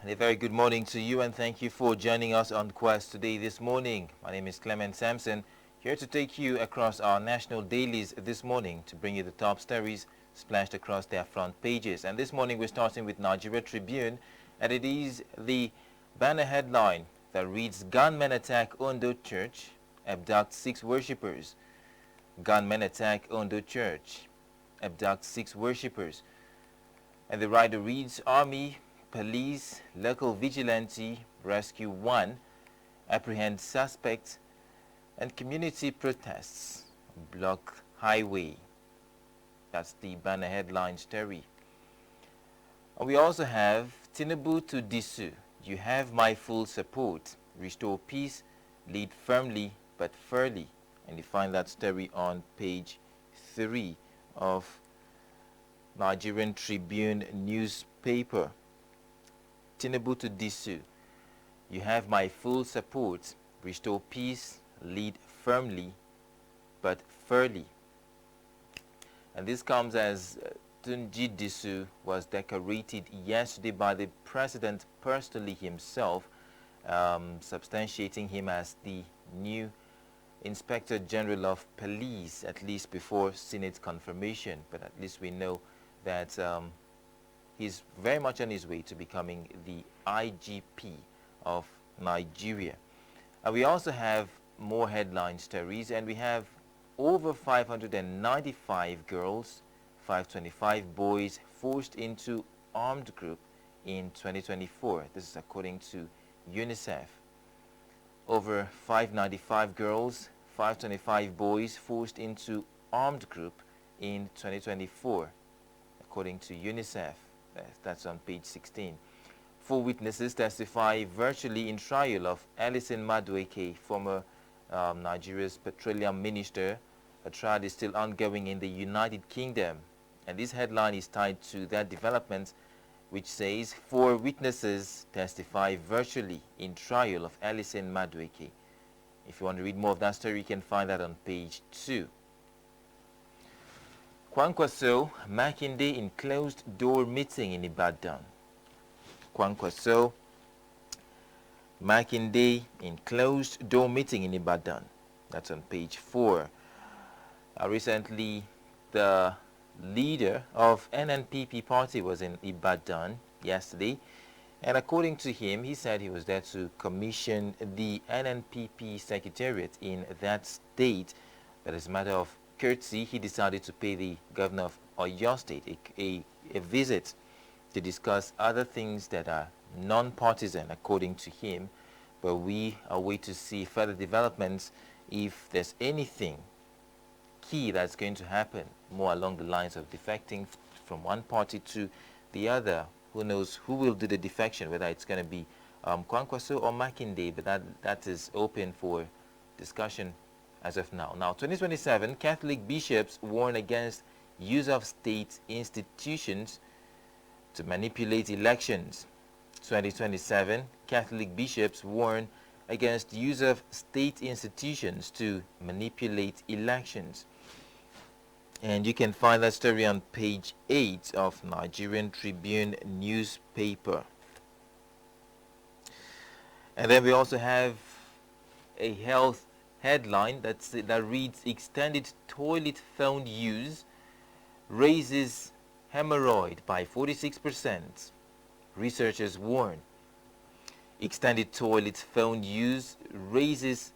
And a very good morning to you, and thank you for joining us on Quest today this morning. My name is Clement Sampson, here to take you across our national dailies this morning to bring you the top stories splashed across their front pages. And this morning we're starting with Nigeria Tribune, and it is the banner headline that reads, Gunmen attack Ondo Church, abduct 6 worshippers. Gunmen attack Ondo Church, abduct 6 worshippers. And the rider reads, Army, Police, local vigilante, rescue 1, apprehend suspect, and community protests, block highway. That's the banner headline story. And we also have Tinubu to Disu, you have my full support, restore peace, lead firmly but fairly. And you find that story on page 3 of Nigerian Tribune newspaper. Tinubu to Disu, you have my full support, restore peace, lead firmly but fairly. And this comes as Tunji Disu was decorated yesterday by the president personally himself, substantiating him as the new Inspector General of Police, at least before Senate confirmation. But at least we know that he's very much on his way to becoming the IGP of Nigeria. And we also have more headline stories, and we have over 595 girls, 525 boys forced into armed group in 2024. This is according to UNICEF. Over 595 girls, 525 boys forced into armed group in 2024, according to UNICEF. That's on page 16. 4 witnesses testify virtually in trial of Alison Madueke, former Nigeria's petroleum minister. A trial is still ongoing in the United Kingdom. And this headline is tied to that development, which says 4 witnesses testify virtually in trial of Alison Madueke. If you want to read more of that story, you can find that on page 2. Kwankwaso, Makinde in closed-door meeting in Ibadan. Kwankwaso, Makinde in closed-door meeting in Ibadan. That's on page 4. Recently, the leader of NNPP party was in Ibadan yesterday. And according to him, he said he was there to commission the NNPP secretariat in that state. But as a matter of courtesy, he decided to pay the governor of Oyo State a visit to discuss other things that are non-partisan, according to him. But we are waiting to see further developments, if there's anything key that's going to happen more along the lines of defecting from one party to the other. Who knows who will do the defection, whether it's going to be Kwankwaso or Makinde, but that is open for discussion as of now. Now, 2027, Catholic bishops warn against use of state institutions to manipulate elections. 2027, Catholic bishops warn against use of state institutions to manipulate elections. And you can find that story on page 8 of Nigerian Tribune newspaper. And then we also have a health headline that reads, extended toilet phone use raises hemorrhoid by 46%. Researchers warn. Extended toilet phone use raises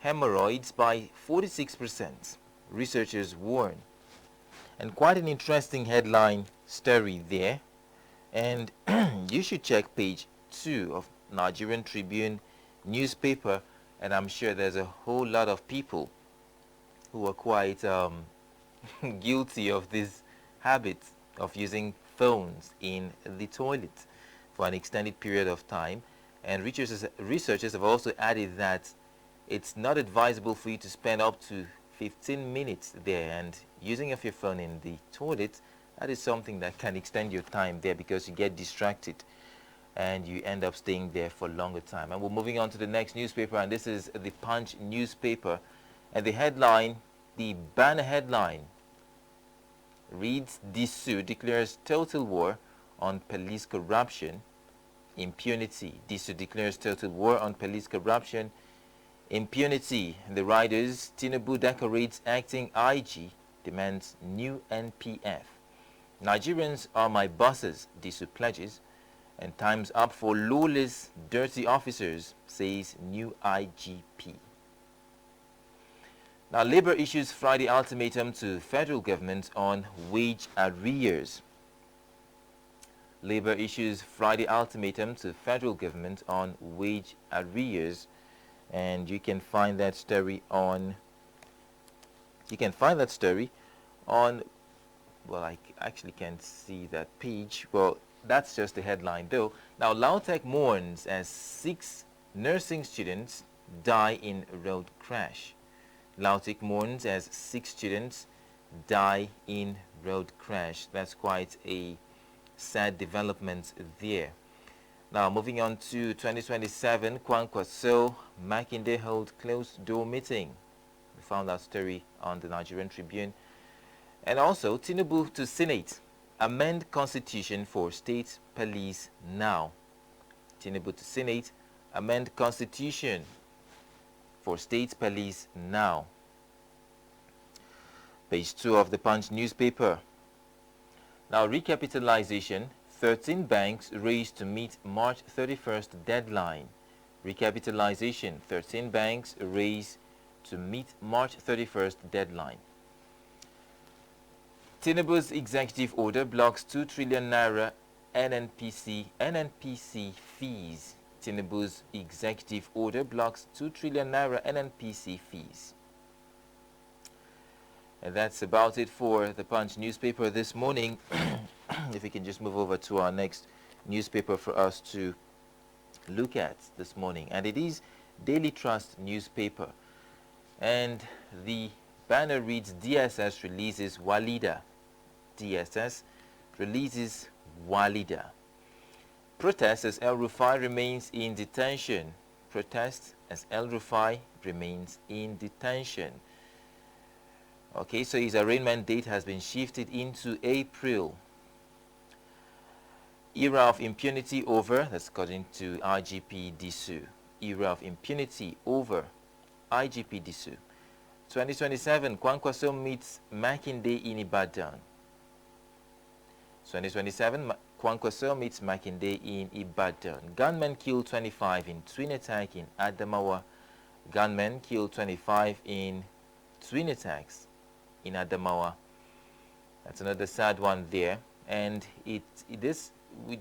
hemorrhoids by 46%. Researchers warn. And quite an interesting headline story there. And you should check page 2 of Nigerian Tribune newspaper, and I'm sure there's a whole lot of people who are quite guilty of this habit of using phones in the toilet for an extended period of time. And researchers have also added that it's not advisable for you to spend up to 15 minutes there, and using of your phone in the toilet, that is something that can extend your time there because you get distracted and you end up staying there for a longer time. And we're moving on to the next newspaper, and this is the Punch newspaper. And the headline, the banner headline, reads, Disu declares total war on police corruption impunity. Disu declares total war on police corruption. Impunity. The riders, Tinubu decorates acting IG, demands new NPF. Nigerians are my bosses, Disu pledges. And time's up for lawless, dirty officers, says new IGP. Now, Labour issues Friday ultimatum to federal government on wage arrears. Labour issues Friday ultimatum to federal government on wage arrears, and you can find that story on. Well, I actually can't see that page. Well, that's just the headline, though. Now, Lautech mourns as 6 nursing students die in road crash. Lautech mourns as 6 students die in road crash. That's quite a sad development there. Now, moving on to 2027, Kwankwaso, Makinde hold closed-door meeting. We found that story on the Nigerian Tribune. And also, Tinubu to Senate, amend constitution for state police now. Tinubu to Senate, amend constitution for state police now. Page 2 of the Punch newspaper. Now, recapitalization, 13 banks raised to meet March 31st deadline. Recapitalization, 13 banks raised to meet March 31st deadline. Tinubu's executive order blocks 2 trillion naira NNPC fees. Tinubu's executive order blocks 2 trillion naira NNPC fees. And that's about it for the Punch newspaper this morning. If we can just move over to our next newspaper for us to look at this morning. And it is Daily Trust newspaper. And the banner reads, DSS releases Walida. DSS releases Walida. Protest as El Rufai remains in detention. Protest as El Rufai remains in detention. Okay, so his arraignment date has been shifted into April. Era of impunity over, that's according to IGP Disu. Era of impunity over, IGP Disu. 2027, Kwankwaso meets Makinde in Ibadan. 2027, Kwankwaso meets Makinde in Ibadan. Gunmen killed 25 in twin attack in Adamawa. Gunmen killed 25 in twin attacks in Adamawa. That's another sad one there. And we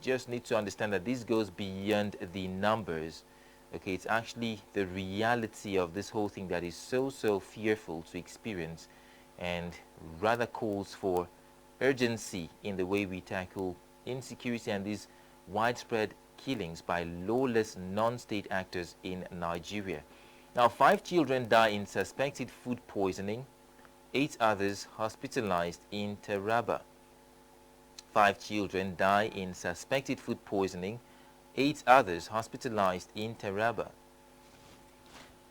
just need to understand that this goes beyond the numbers. Okay, it's actually the reality of this whole thing that is so fearful to experience, and rather calls for urgency in the way we tackle insecurity and these widespread killings by lawless non-state actors in Nigeria. Now, 5 children die in suspected food poisoning, 8 others hospitalized in Taraba. 5 children die in suspected food poisoning, 8 others hospitalized in Taraba.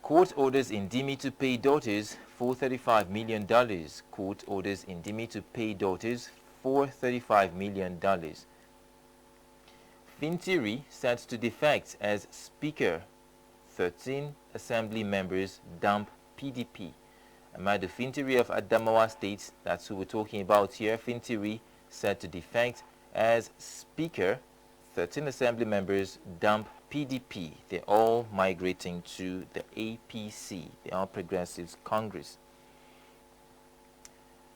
Court orders Indimi to pay daughters $435 million. Court orders Indimi to pay daughters $435 million. Fintiri set to defect as Speaker. 13 Assembly members dump PDP. Amadu Fintiri of Adamawa State, that's who we're talking about here. Fintiri set to defect as Speaker. 13 Assembly members dump PDP. They're all migrating to the APC, the All Progressives Congress.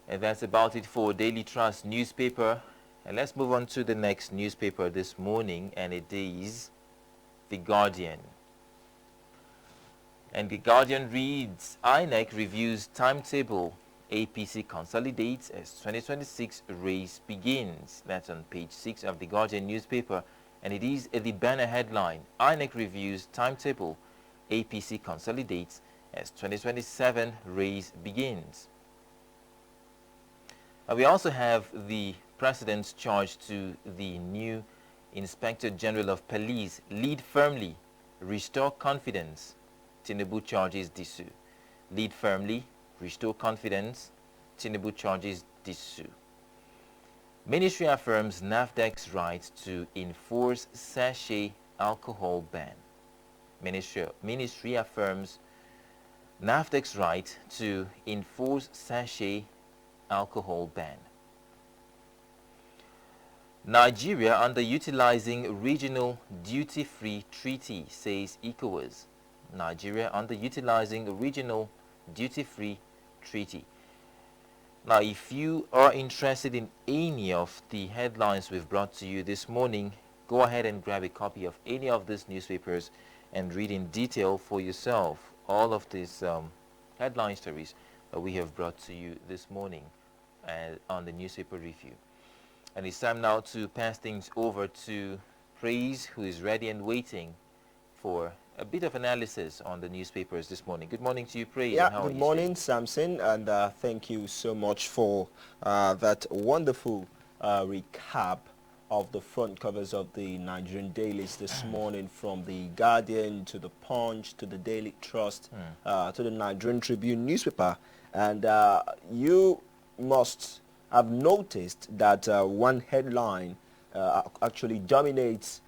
And that's about it for Daily Trust newspaper. And let's move on to the next newspaper this morning, and it is The Guardian. And The Guardian reads, INEC reviews timetable. APC consolidates as 2026 race begins. That's on page 6 of The Guardian newspaper. And it is the banner headline, INEC reviews timetable. APC consolidates as 2027 race begins. We also have the President's charge to the new Inspector General of Police. Lead firmly, restore confidence. Tinubu charges Disu. Lead firmly, restore confidence. Tinubu charges Disu. Ministry affirms NAFDAC's right to enforce sachet alcohol ban. Ministry affirms NAFDAC's right to enforce sachet alcohol ban. Nigeria underutilizing regional duty-free treaty, says ECOWAS. Nigeria underutilizing regional duty-free treaty. Now, if you are interested in any of the headlines we've brought to you this morning, go ahead and grab a copy of any of these newspapers and read in detail for yourself all of these headline stories that we have brought to you this morning on the newspaper review. And it's time now to pass things over to Praise, who is ready and waiting for a bit of analysis on the newspapers this morning. Good morning to you, Praise. Yeah, good morning, Samson, and thank you so much for that wonderful recap of the front covers of the Nigerian dailies this morning, from the Guardian to the Punch to the Daily Trust to the Nigerian Tribune newspaper. And you must have noticed that one headline actually dominates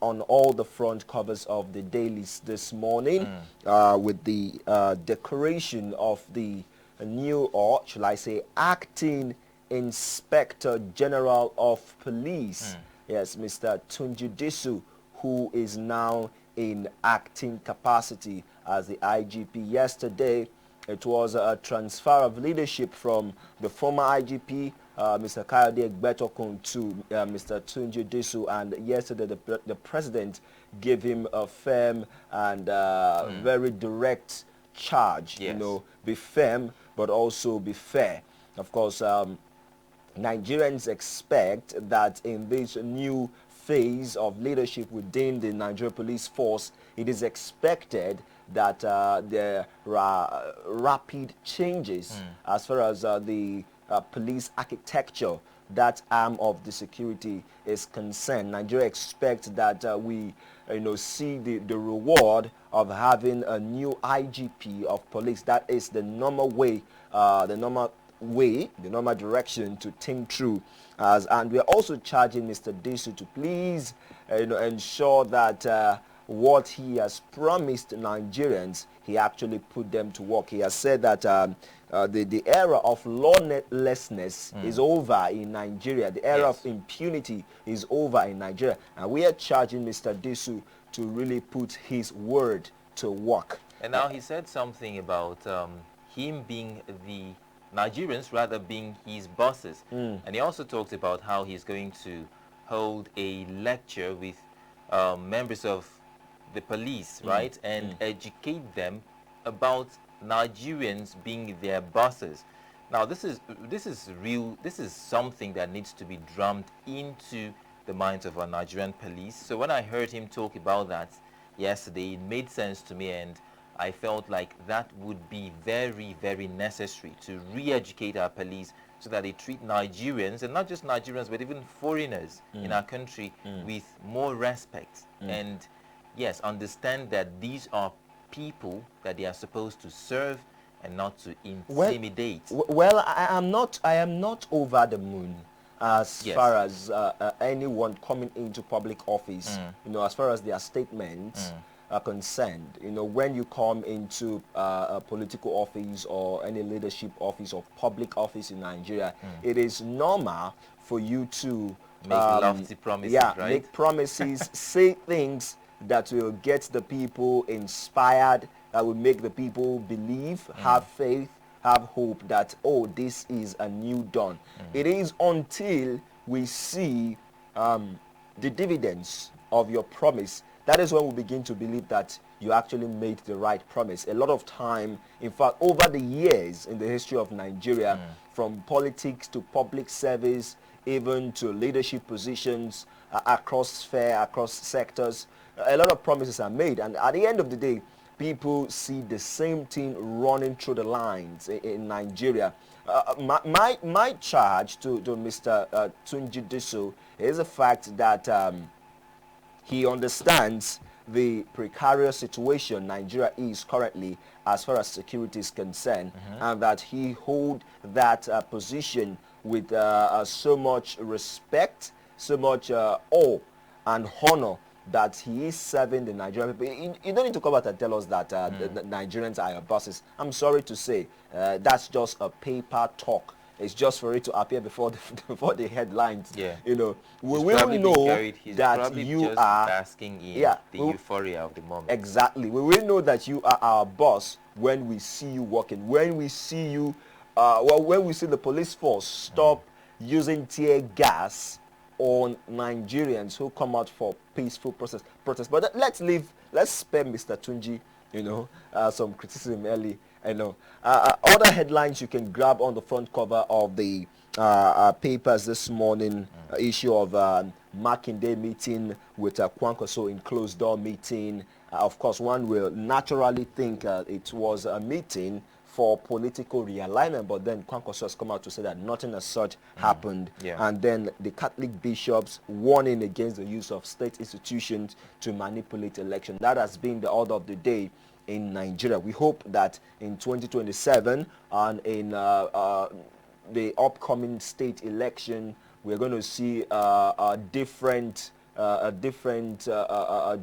on all the front covers of the dailies this morning, with the decoration of the new, or shall I say, acting Inspector General of Police. Yes, Mr. Tunji Disu, who is now in acting capacity as the IGP. Yesterday, it was a transfer of leadership from the former IGP, Mr. Kayode Egbetokun, to Mr. Tunji Disu, and yesterday the president gave him a firm and very direct charge. Yes. You know, be firm but also be fair. Of course, Nigerians expect that in this new phase of leadership within the Nigerian police force, it is expected that there are rapid changes as far as the police architecture, that arm of the security, is concerned. Nigeria expects that we see the reward of having a new IGP of police. That is the normal way, the normal direction to think through. And we are also charging Mr. Disu to please ensure that what he has promised Nigerians, he actually put them to work. He has said that the era of lawlessness is over in Nigeria. The era of impunity is over in Nigeria. And we are charging Mr. Disu to really put his word to work. And now he said something about him being Nigerians rather being his bosses. And he also talked about how he's going to hold a lecture with members of the police, right, and educate them about Nigerians being their bosses. Now, this is real. This is something that needs to be drummed into the minds of our Nigerian police. So when I heard him talk about that yesterday, it made sense to me, and I felt like that would be very, very necessary to re-educate our police so that they treat Nigerians, and not just Nigerians, but even foreigners in our country with more respect. And yes, understand that these are people that they are supposed to serve and not to intimidate. Well, I am not over the moon as far as anyone coming into public office, as far as their statements are concerned. When you come into a political office or any leadership office or public office in Nigeria, it is normal for you to make lofty promises, right? Make promises, say things that will get the people inspired, that will make the people believe, have faith, have hope that, oh, this is a new dawn. It is until we see the dividends of your promise, that is when we begin to believe that you actually made the right promise. A lot of time, in fact, over the years in the history of Nigeria, from politics to public service, even to leadership positions across sphere, across sectors, a lot of promises are made, and at the end of the day, people see the same thing running through the lines in Nigeria. My charge to Mr. Tunji Disu is the fact that he understands the precarious situation Nigeria is currently as far as security is concerned, and that he hold that position with so much respect, so much awe and honor, that he is serving the Nigerian people. You don't need to come out and tell us that the Nigerians are your bosses. I'm sorry to say, that's just a paper talk. It's just for it to appear before before the headlines. Yeah. You know, we He's will know he's that you just are basking in the euphoria of the moment. Exactly. We will know that you are our boss when we see you working. When we see you, when we see the police force stop using tear gas on Nigerians who come out for peaceful protest. But let's spare Mr. Tunji, some criticism early. I know. Other headlines you can grab on the front cover of the papers this morning, issue of Makinde meeting with Kwankwaso in closed door meeting. Of course, one will naturally think it was a meeting for political realignment, but then Kwankwaso has come out to say that nothing as such happened. Yeah. And then the Catholic bishops warning against the use of state institutions to manipulate election. That has been the order of the day in Nigeria. We hope that in 2027 and in the upcoming state election, we're going to see a different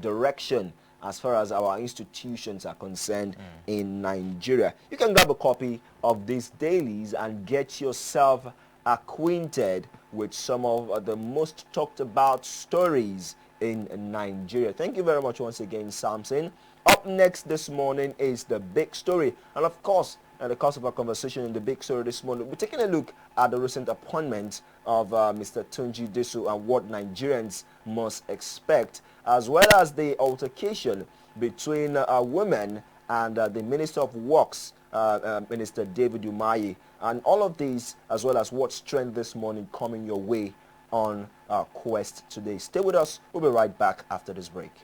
direction as far as our institutions are concerned in Nigeria. You can grab a copy of these dailies and get yourself acquainted with some of the most talked about stories in Nigeria. Thank you very much once again, Samson. Up next this morning is the big story. And of course, in the course of our conversation in the big story this morning, we're taking a look at the recent appointment of Mr. Tunji Disu and what Nigerians must expect, as well as the altercation between women and the Minister of Works, Minister David Umahi. And all of these, as well as what's trend this morning, coming your way on our quest today. Stay with us. We'll be right back after this break.